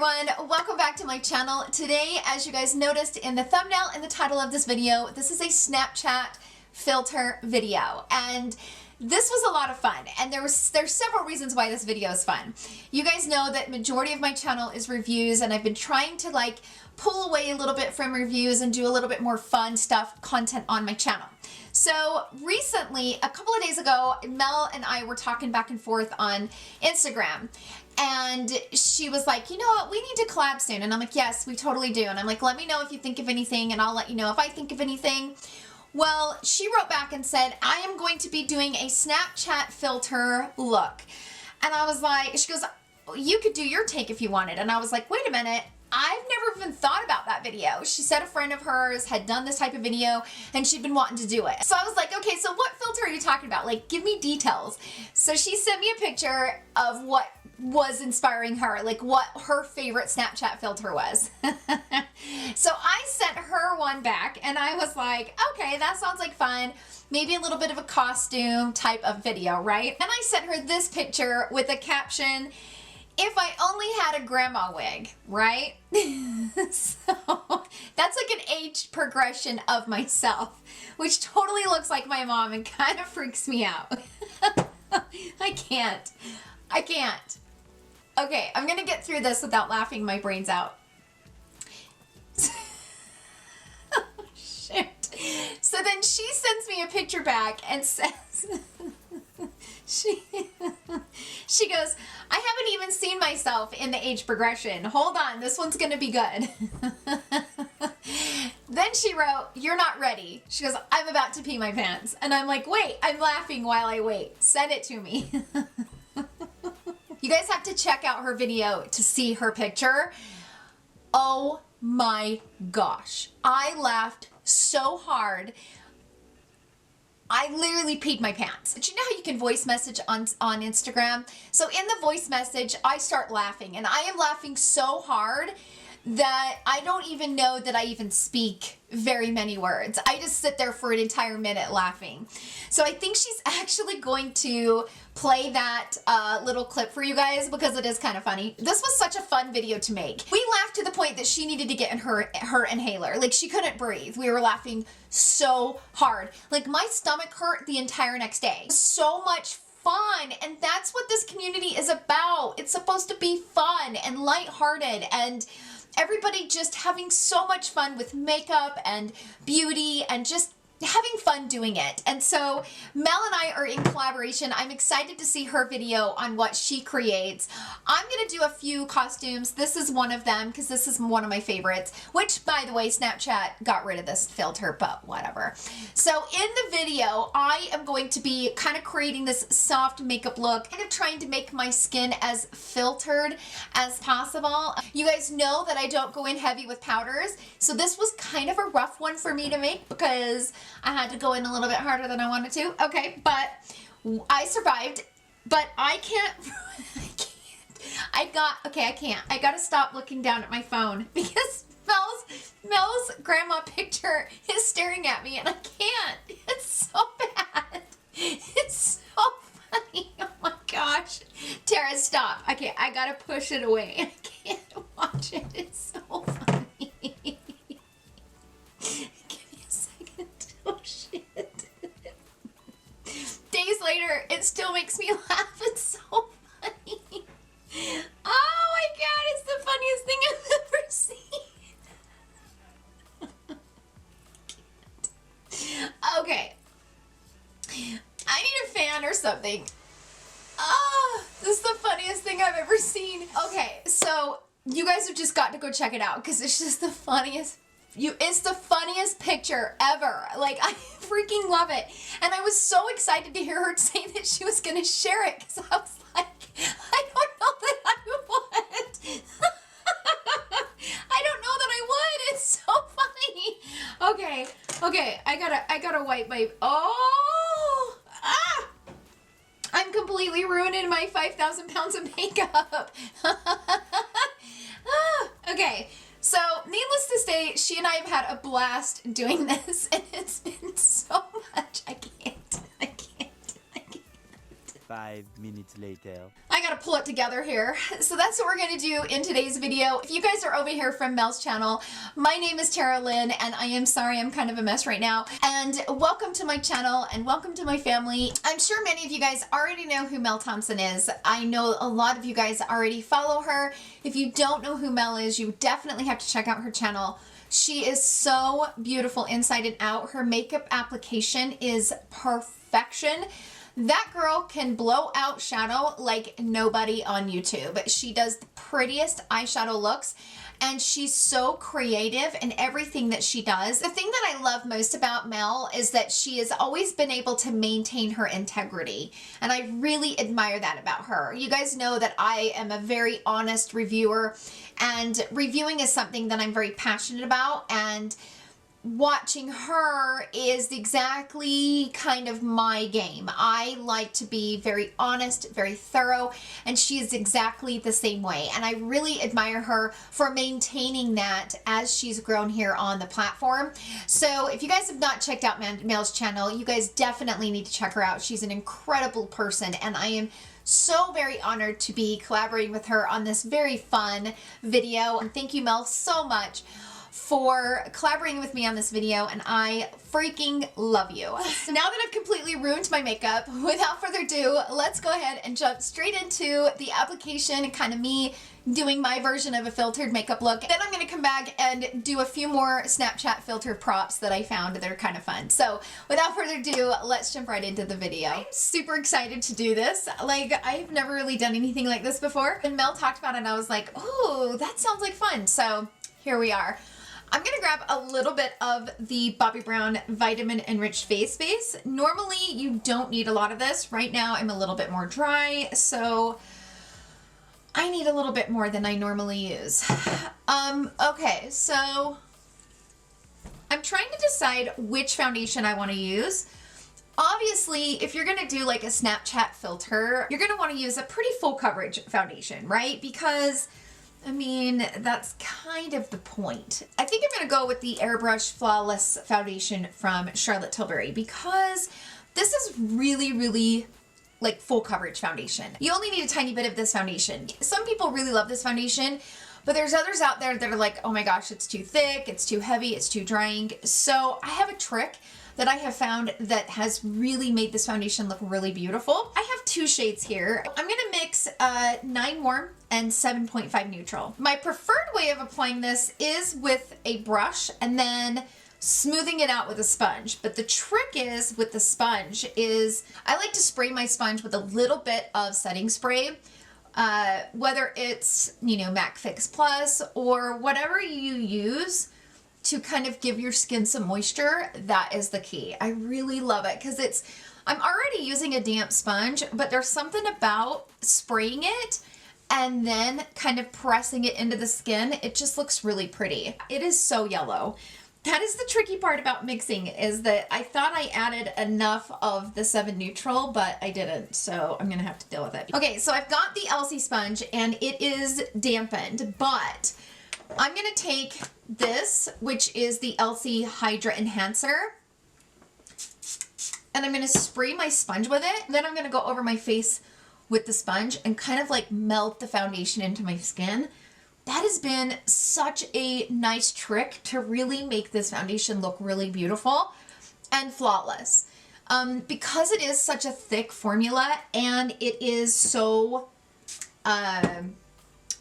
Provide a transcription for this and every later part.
everyone, welcome back to my channel. Today, as you guys noticed in the thumbnail and the title of this video, this is a Snapchat filter video, and this was a lot of fun, and there's several reasons why this video is fun. You guys know that majority of my channel is reviews, and I've been trying to like pull away a little bit from reviews and do a little bit more fun stuff, content on my channel. So recently, a couple of days ago, Mel and I were talking back and forth on Instagram, and she was like, you know what, we need to collab soon. And I'm like, yes, we totally do. And I'm like, let me know if you think of anything, and I'll let you know if I think of anything. Well, she wrote back and said, I am going to be doing a Snapchat filter look. And I was like, she goes, you could do your take if you wanted. And I was like, wait a minute. I've never even thought about that video. She said a friend of hers had done this type of video and she'd been wanting to do it. So I was like, okay, so what filter are you talking about? Like, give me details. So she sent me a picture of what was inspiring her, like what her favorite Snapchat filter was. So I sent her one back and I was like, okay, that sounds like fun. Maybe a little bit of a costume type of video, right? And I sent her this picture with a caption, if I only had a grandma wig, right? So that's like an age progression of myself, which totally looks like my mom and kind of freaks me out. I can't. Okay, I'm gonna get through this without laughing my brains out. Oh, shit. So then she sends me a picture back and says, she goes, I haven't even seen myself in the age progression. Hold on, this one's gonna be good. Then she wrote, you're not ready. She goes, I'm about to pee my pants. And I'm like, wait, I'm laughing while I wait. Send it to me. You guys have to check out her video to see her picture. Oh my gosh. I laughed so hard. I literally peed my pants. But you know how you can voice message on Instagram? So in the voice message, I start laughing, and I am laughing so hard that I don't even know that I even speak very many words. I just sit there for an entire minute laughing. So I think she's actually going to play that little clip for you guys because it is kind of funny. This was such a fun video to make. We laughed to the point that she needed to get in her inhaler. Like, she couldn't breathe. We were laughing so hard. Like, my stomach hurt the entire next day. So much fun, and that's what this community is about. It's supposed to be fun and lighthearted and everybody just having so much fun with makeup and beauty and just having fun doing it. And so Mel and I are in collaboration. I'm excited to see her video on what she creates. I'm gonna do a few costumes. This is one of them because this is one of my favorites, which, by the way, Snapchat got rid of this filter, but whatever. So in the video, I am going to be kind of creating this soft makeup look, kind of trying to make my skin as filtered as possible. You guys know that I don't go in heavy with powders, so this was kind of a rough one for me to make because I had to go in a little bit harder than I wanted to. Okay, but I survived. But I can't. I gotta stop looking down at my phone because Mel's grandma picture is staring at me, and I can't. It's so bad. It's so funny. Oh my gosh. Tara, stop. Okay, I gotta push it away. I can't watch it. It's so funny. Oh shit. Days later, it still makes me laugh. It's so funny. Oh my god, it's the funniest thing I've ever seen. Okay. I need a fan or something. Oh, this is the funniest thing I've ever seen. Okay, so you guys have just got to go check it out because it's just the funniest. It's the funniest picture ever. Like, I freaking love it. And I was so excited to hear her say that she was going to share it because I was like, I don't know that I would. I don't know that I would. It's so funny. Okay. I gotta wipe my, I'm completely ruining my 5,000 pounds of makeup. Okay. So, needless to say, she and I have had a blast doing this, and it's been so much. I can't. 5 minutes later. I gotta pull it together here. So that's what we're gonna do in today's video. If you guys are over here from Mel's channel, my name is Tara Lynn, and I am sorry I'm kind of a mess right now. And welcome to my channel and welcome to my family. I'm sure many of you guys already know who Mel Thompson is. I know a lot of you guys already follow her. If you don't know who Mel is, you definitely have to check out her channel. She is so beautiful inside and out. Her makeup application is perfection. That girl can blow out shadow like nobody on YouTube. She does the prettiest eyeshadow looks, and she's so creative in everything that she does. The thing that I love most about Mel is that she has always been able to maintain her integrity, and I really admire that about her. You guys know that I am a very honest reviewer, and reviewing is something that I'm very passionate about, and watching her is exactly kind of my game. I like to be very honest, very thorough, and she is exactly the same way. And I really admire her for maintaining that as she's grown here on the platform. So if you guys have not checked out Mel's channel, you guys definitely need to check her out. She's an incredible person, and I am so very honored to be collaborating with her on this very fun video. And thank you, Mel, so much for collaborating with me on this video, and I freaking love you. So now that I've completely ruined my makeup, without further ado, let's go ahead and jump straight into the application and kind of me doing my version of a filtered makeup look. Then I'm going to come back and do a few more Snapchat filter props that I found that are kind of fun. So without further ado, let's jump right into the video. I'm super excited to do this. Like, I've never really done anything like this before. When Mel talked about it, I was like, oh, that sounds like fun. So here we are. I'm going to grab a little bit of the Bobbi Brown Vitamin Enriched Face Base. Normally, you don't need a lot of this. Right now, I'm a little bit more dry, so I need a little bit more than I normally use. Okay, so I'm trying to decide which foundation I want to use. Obviously, if you're going to do like a Snapchat filter, you're going to want to use a pretty full coverage foundation, right? Because I mean, that's kind of the point. I think I'm going to go with the Airbrush Flawless Foundation from Charlotte Tilbury because this is really like full coverage foundation. You only need a tiny bit of this foundation. Some people really love this foundation, but there's others out there that are like, oh my gosh, it's too thick, it's too heavy, it's too drying. So I have a trick that I have found that has really made this foundation look really beautiful. I have two shades here. I'm gonna mix 9 Warm and 7.5 Neutral. My preferred way of applying this is with a brush and then smoothing it out with a sponge. But the trick is with the sponge is I like to spray my sponge with a little bit of setting spray. Whether it's, you know, MAC Fix Plus or whatever you use to kind of give your skin some moisture, that is the key. I really love it because I'm already using a damp sponge, but there's something about spraying it and then kind of pressing it into the skin. It just looks really pretty. It is so yellow. That is the tricky part about mixing, is that I thought I added enough of the 7 Neutral, but I didn't, so I'm gonna have to deal with it. Okay, so I've got the Elcie sponge and it is dampened, but I'm gonna take this, which is the Elcie Hydra Enhancer, and I'm gonna spray my sponge with it. Then I'm gonna go over my face with the sponge and kind of like melt the foundation into my skin. That has been such a nice trick to really make this foundation look really beautiful and flawless. Because it is such a thick formula and it is so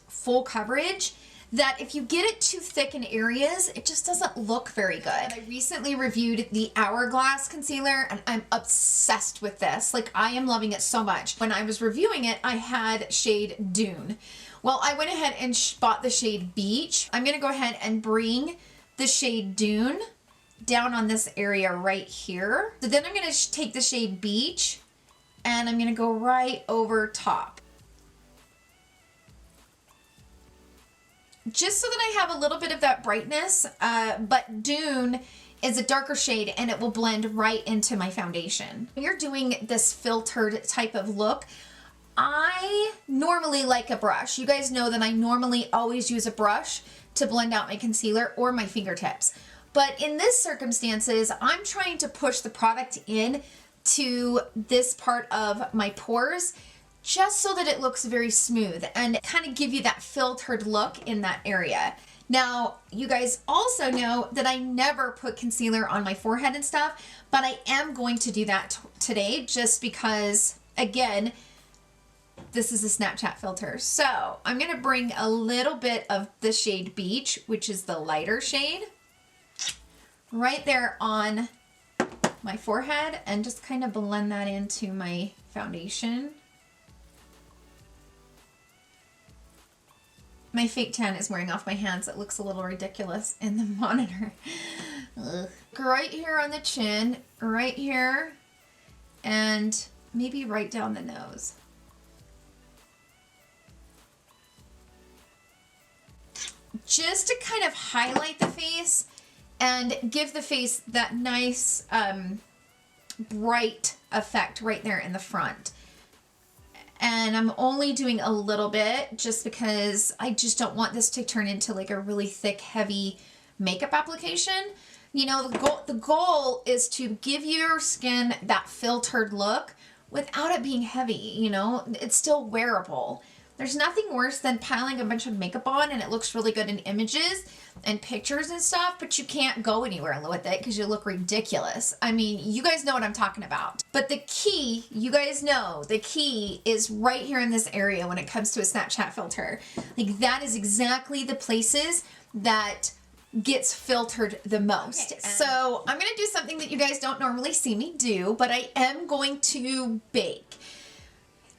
full coverage, that if you get it too thick in areas, it just doesn't look very good. And I recently reviewed the Hourglass concealer and I'm obsessed with this. Like, I am loving it so much. When I was reviewing it, I had shade Dune. Well, I went ahead and bought the shade Beach. I'm gonna go ahead and bring the shade Dune down on this area right here. So then I'm gonna take the shade Beach and I'm gonna go right over top. Just so that I have a little bit of that brightness, but Dune is a darker shade and it will blend right into my foundation. When you're doing this filtered type of look, I normally like a brush. You guys know that I normally always use a brush to blend out my concealer or my fingertips. But in this circumstances, I'm trying to push the product in to this part of my pores just so that it looks very smooth and kind of give you that filtered look in that area. Now, you guys also know that I never put concealer on my forehead and stuff, but I am going to do that today just because, again, this is a Snapchat filter. So I'm going to bring a little bit of the shade Beach, which is the lighter shade, right there on my forehead and just kind of blend that into my foundation. My fake tan is wearing off my hands. It looks a little ridiculous in the monitor. Ugh. Right here on the chin, right here, and maybe right down the nose. Just to kind of highlight the face and give the face that nice bright effect right there in the front. And I'm only doing a little bit just because I just don't want this to turn into like a really thick, heavy makeup application. You know, the goal is to give your skin that filtered look without it being heavy, you know? It's still wearable. There's nothing worse than piling a bunch of makeup on and it looks really good in images and pictures and stuff, but you can't go anywhere with it because you look ridiculous. I mean, you guys know what I'm talking about. But the key, you guys know, the key is right here in this area when it comes to a Snapchat filter. Like that is exactly the places that gets filtered the most. Okay, so I'm gonna do something that you guys don't normally see me do, but I am going to bake.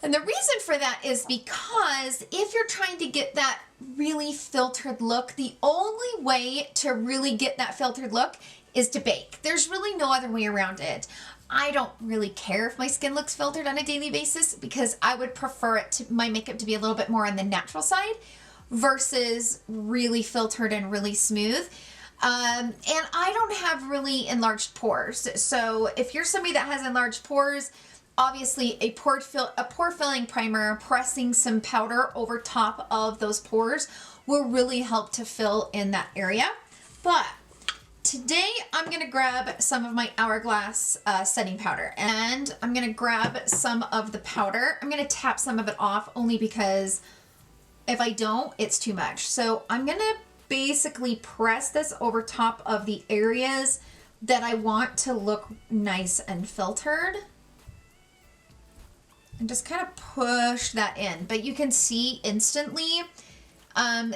And the reason for that is because if you're trying to get that really filtered look, the only way to really get that filtered look is to bake. There's really no other way around it. I don't really care if my skin looks filtered on a daily basis because I would prefer it to, my makeup to be a little bit more on the natural side versus really filtered and really smooth. And I don't have really enlarged pores. So if you're somebody that has enlarged pores, obviously a pore filling primer, pressing some powder over top of those pores will really help to fill in that area. But today I'm gonna grab some of my Hourglass setting powder and I'm gonna grab some of the powder. I'm gonna tap some of it off only because if I don't, it's too much. So I'm gonna basically press this over top of the areas that I want to look nice and filtered. And just kind of push that in. But you can see instantly,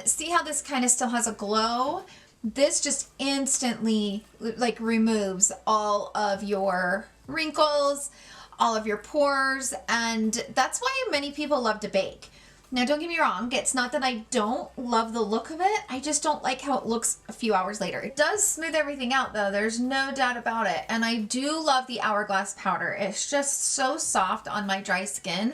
see how this kind of still has a glow? This just instantly like removes all of your wrinkles, all of your pores, and that's why many people love to bake. Now don't get me wrong, it's not that I don't love the look of it, I just don't like how it looks a few hours later. It does smooth everything out though, there's no doubt about it. And I do love the Hourglass powder. It's just so soft on my dry skin.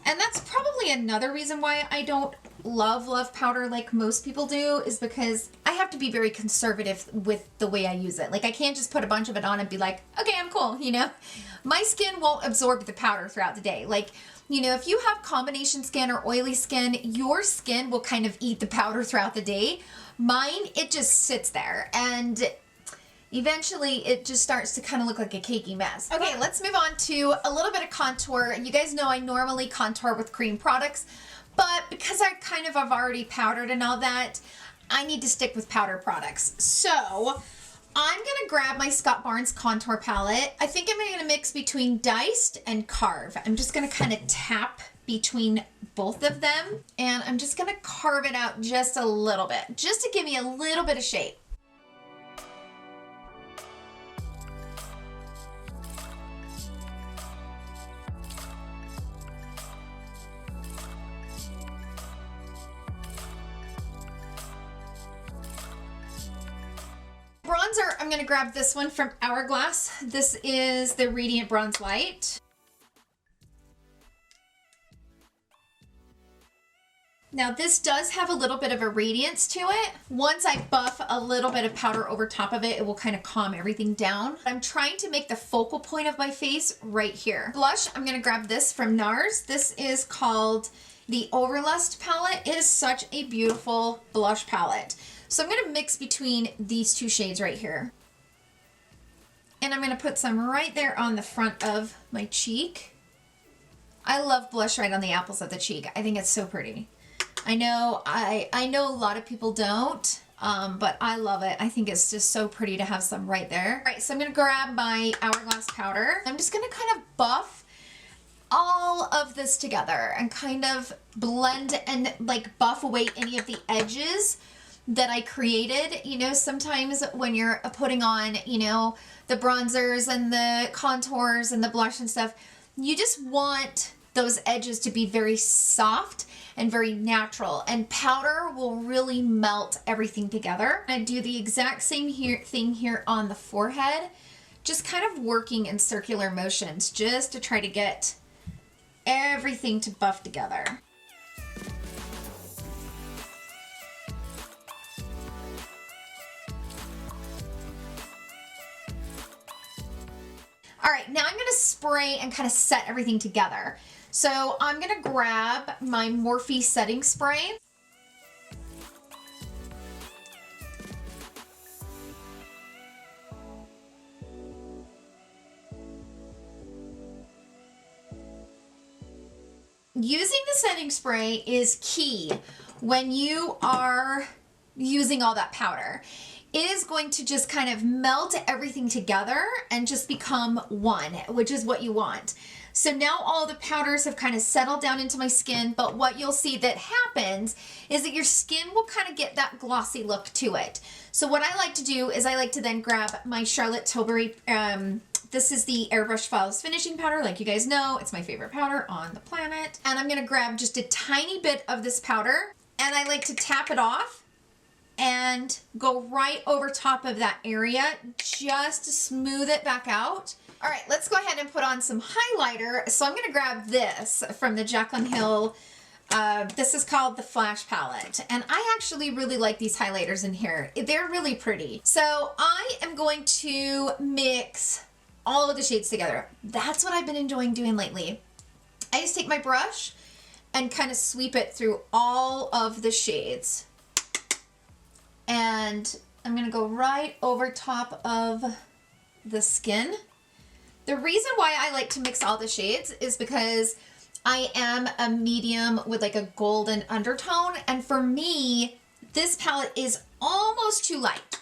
And that's probably another reason why I don't love powder like most people do, is because I have to be very conservative with the way I use it. Like I can't just put a bunch of it on and be like, okay, I'm cool, you know? My skin won't absorb the powder throughout the day. Like, you know, if you have combination skin or oily skin, your skin will kind of eat the powder throughout the day. Mine, it just sits there and eventually it just starts to kind of look like a cakey mess. Okay, let's move on to a little bit of contour. You guys know I normally contour with cream products, but because I kind of have already powdered and all that, I need to stick with powder products. So I'm gonna grab my Scott Barnes contour palette. I think I'm gonna mix between Diced and Carve. I'm just gonna kind of tap between both of them and I'm just gonna carve it out just a little bit, just to give me a little bit of shape. Bronzer, I'm gonna grab this one from Hourglass. This is the Radiant Bronze Light. Now this does have a little bit of a radiance to it. Once I buff a little bit of powder over top of it, it will kind of calm everything down. I'm trying to make the focal point of my face right here. Blush, I'm gonna grab this from Nars. This is called the Overlust palette. It is such a beautiful blush palette. So I'm gonna mix between these two shades right here. And I'm going to put some right there on the front of my cheek. I love blush right on the apples of the cheek. I think it's so pretty. I know a lot of people don't, but I love it. I think it's just so pretty to have some right there. All right, so I'm going to grab my Hourglass powder. I'm just going to kind of buff all of this together and kind of blend and like buff away any of the edges that I created. You know, sometimes when you're putting on, you know, the bronzers and the contours and the blush and stuff, you just want those edges to be very soft and very natural, and powder will really melt everything together. I do the exact same thing here on the forehead, just kind of working in circular motions just to try to get everything to buff together. All right, now I'm gonna spray and kind of set everything together. So I'm gonna grab my Morphe setting spray. Using the setting spray is key when you are using all that powder. It is going to just kind of melt everything together and just become one, which is what you want. So now all the powders have kind of settled down into my skin, but what you'll see that happens is that your skin will kind of get that glossy look to it. So what I like to do is I like to then grab my Charlotte Tilbury, this is the Airbrush Flawless Finishing Powder. Like you guys know, it's my favorite powder on the planet. And I'm gonna grab just a tiny bit of this powder, and I like to tap it off and go right over top of that area just to smooth it back out. All right, let's go ahead and put on some highlighter. So I'm gonna grab this from the Jaclyn Hill. This is called the Flash Palette. And I actually really like these highlighters in here. They're really pretty. So I am going to mix all of the shades together. That's what I've been enjoying doing lately. I just take my brush and kind of sweep it through all of the shades. And I'm gonna go right over top of the skin. The reason why I like to mix all the shades is because I am a medium with like a golden undertone, and for me, this palette is almost too light.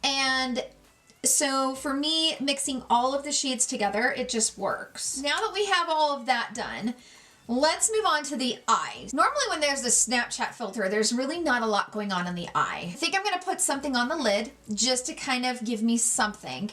And so for me, mixing all of the shades together, it just works. Now that we have all of that done, let's move on to the eyes. Normally when there's the Snapchat filter, there's really not a lot going on in the eye. I think I'm gonna put something on the lid just to kind of give me something.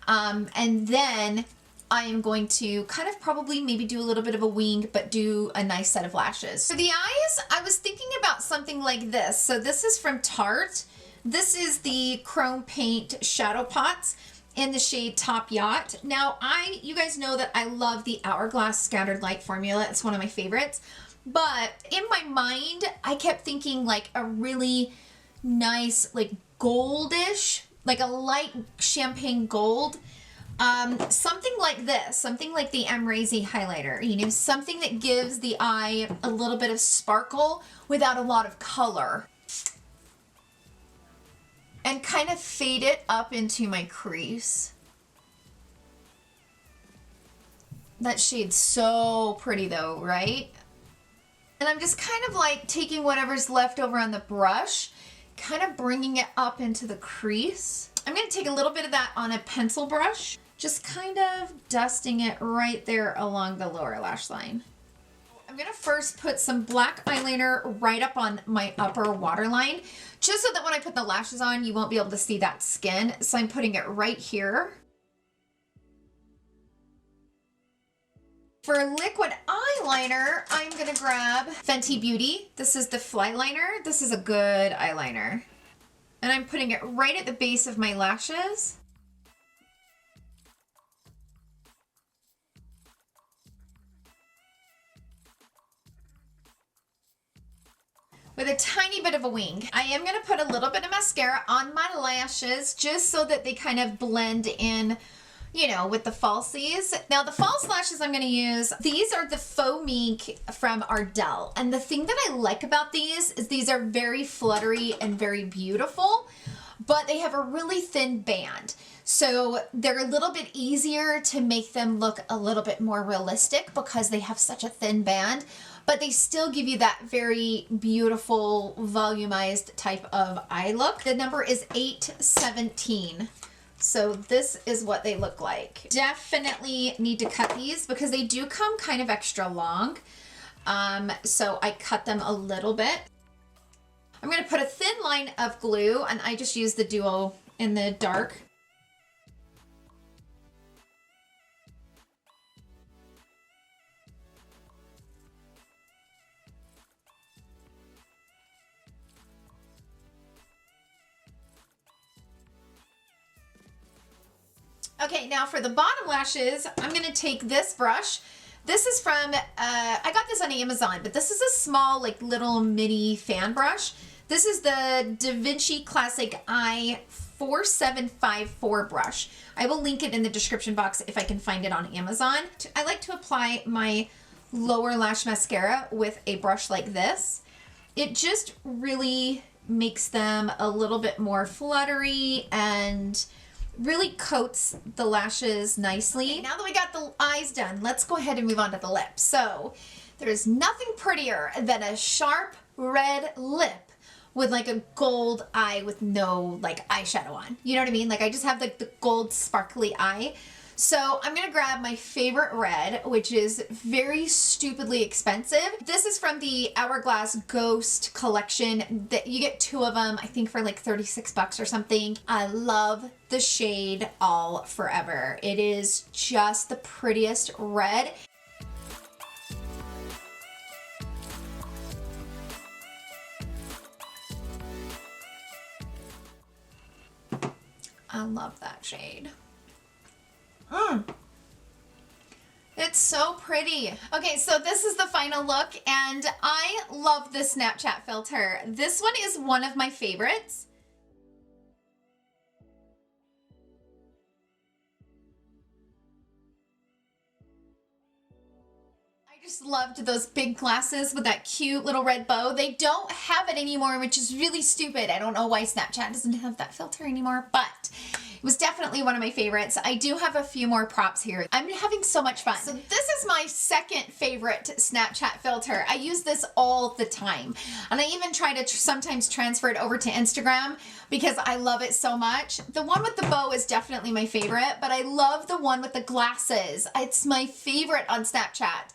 And then I am going to kind of probably maybe do a little bit of a wing, but do a nice set of lashes. For the eyes, I was thinking about something like this. So this is from Tarte. This is the Chrome Paint Shadow Pots in the shade Top Yacht. Now, you guys know that I love the Hourglass Scattered Light formula. It's one of my favorites. But in my mind, I kept thinking like a really nice, like goldish, like a light champagne gold. Something like this, something like the Amrezy highlighter, you know, something that gives the eye a little bit of sparkle without a lot of color. And kind of fade it up into my crease. That shade's so pretty though, right? And I'm just kind of like taking whatever's left over on the brush, kind of bringing it up into the crease. I'm going to take a little bit of that on a pencil brush, just kind of dusting it right there along the lower lash line. I'm going to first put some black eyeliner right up on my upper waterline, just so that when I put the lashes on, you won't be able to see that skin. So I'm putting it right here. For liquid eyeliner, I'm going to grab Fenty Beauty. This is the Fly Liner. This is a good eyeliner. And I'm putting it right at the base of my lashes. With a tiny bit of a wing. I am going to put a little bit of mascara on my lashes just so that they kind of blend in, you know, with the falsies. Now the false lashes I'm going to use, these are the Faux Mink from Ardell. And the thing that I like about these is these are very fluttery and very beautiful, but they have a really thin band. So they're a little bit easier to make them look a little bit more realistic because they have such a thin band, but they still give you that very beautiful volumized type of eye look. The number is 817. So this is what they look like. Definitely need to cut these because they do come kind of extra long. So I cut them a little bit. I'm gonna put a thin line of glue, and I just use the Duo in the dark. Okay, now for the bottom lashes, I'm gonna take this brush. This is from, I got this on Amazon, but this is a small, like little mini fan brush. This is the Da Vinci Classic Eye 4754 brush. I will link it in the description box if I can find it on Amazon. I like to apply my lower lash mascara with a brush like this. It just really makes them a little bit more fluttery and really coats the lashes nicely. Okay, now that we got the eyes done, let's go ahead and move on to the lips. So there's nothing prettier than a sharp red lip with like a gold eye with no like eyeshadow on. You know what I mean? Like I just have like the gold sparkly eye. So I'm gonna grab my favorite red, which is very stupidly expensive. This is from the Hourglass Ghost collection. That you get 2 of them, I think for like 36 bucks or something. I love the shade All Forever. It is just the prettiest red. I love that shade. It's so pretty. Okay, so this is the final look, and I love this Snapchat filter. This one is one of my favorites. I just loved those big glasses with that cute little red bow. They don't have it anymore, which is really stupid. I don't know why Snapchat doesn't have that filter anymore, but it was definitely one of my favorites. I do have a few more props here. I'm having so much fun. So this is my second favorite Snapchat filter. I use this all the time. And I even try to sometimes transfer it over to Instagram because I love it so much. The one with the bow is definitely my favorite, but I love the one with the glasses. It's my favorite on Snapchat.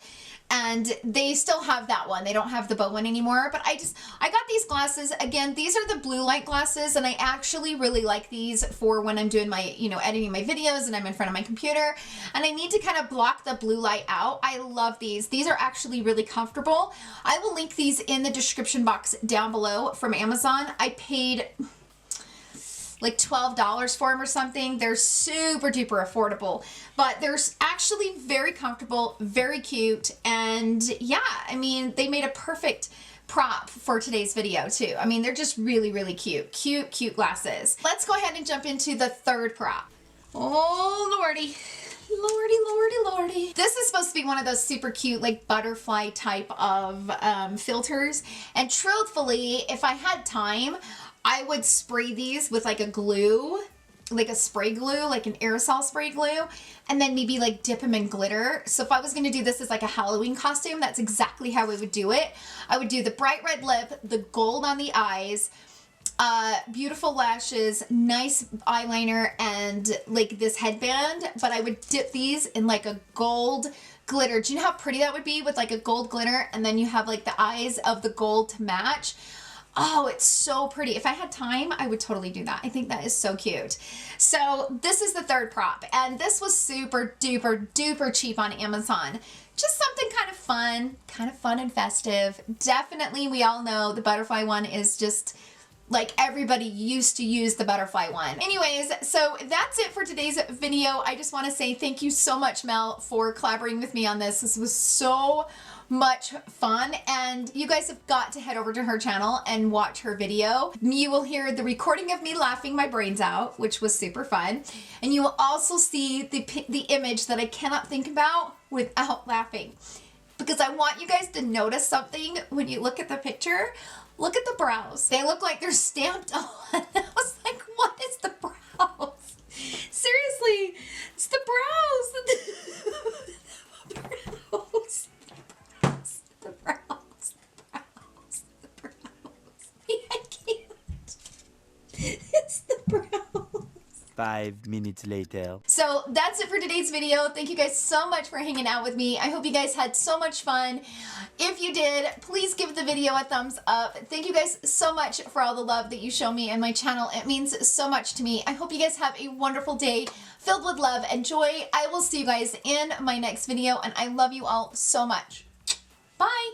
And they still have that one. They don't have the bow one anymore, but I got these glasses. Again, these are the blue light glasses, and I actually really like these for when I'm doing my, editing my videos and I'm in front of my computer and I need to kind of block the blue light out. I love these. These are actually really comfortable. I will link these in the description box down below from Amazon. I paid like $12 for them or something. They're super duper affordable, but they're actually very comfortable, very cute, and yeah, I mean, they made a perfect prop for today's video too. I mean, they're just really, really cute. Cute glasses. Let's go ahead and jump into the third prop. Oh, lordy. Lordy. This is supposed to be one of those super cute, like butterfly type of filters, and truthfully, if I had time, I would spray these with like a glue, like a spray glue, like an aerosol spray glue, and then maybe like dip them in glitter. So if I was gonna do this as like a Halloween costume, that's exactly how I would do it. I would do the bright red lip, the gold on the eyes, beautiful lashes, nice eyeliner, and like this headband, but I would dip these in like a gold glitter. Do you know how pretty that would be with like a gold glitter, and then you have like the eyes of the gold to match? Oh, it's so pretty. If I had time, I would totally do that. I think that is so cute. So this is the third prop, and this was super duper cheap on Amazon. Just something kind of fun and festive. Definitely, we all know the butterfly one is just like everybody used to use the butterfly one. Anyways, so that's it for today's video. I just want to say thank you so much, Mel, for collaborating with me on this. This was so much fun, and you guys have got to head over to her channel and watch her video. You will hear the recording of me laughing my brains out, which was super fun, and you will also see the image that I cannot think about without laughing, because I want you guys to notice something when you look at the picture. Look at the brows. They look like they're stamped on. I was like, what 5 minutes later. So that's it for today's video. Thank you guys so much for hanging out with me. I hope you guys had so much fun. If you did, please give the video a thumbs up. Thank you guys so much for all the love that you show me and my channel. It means so much to me. I hope you guys have a wonderful day filled with love and joy. I will see you guys in my next video, and I love you all so much. Bye!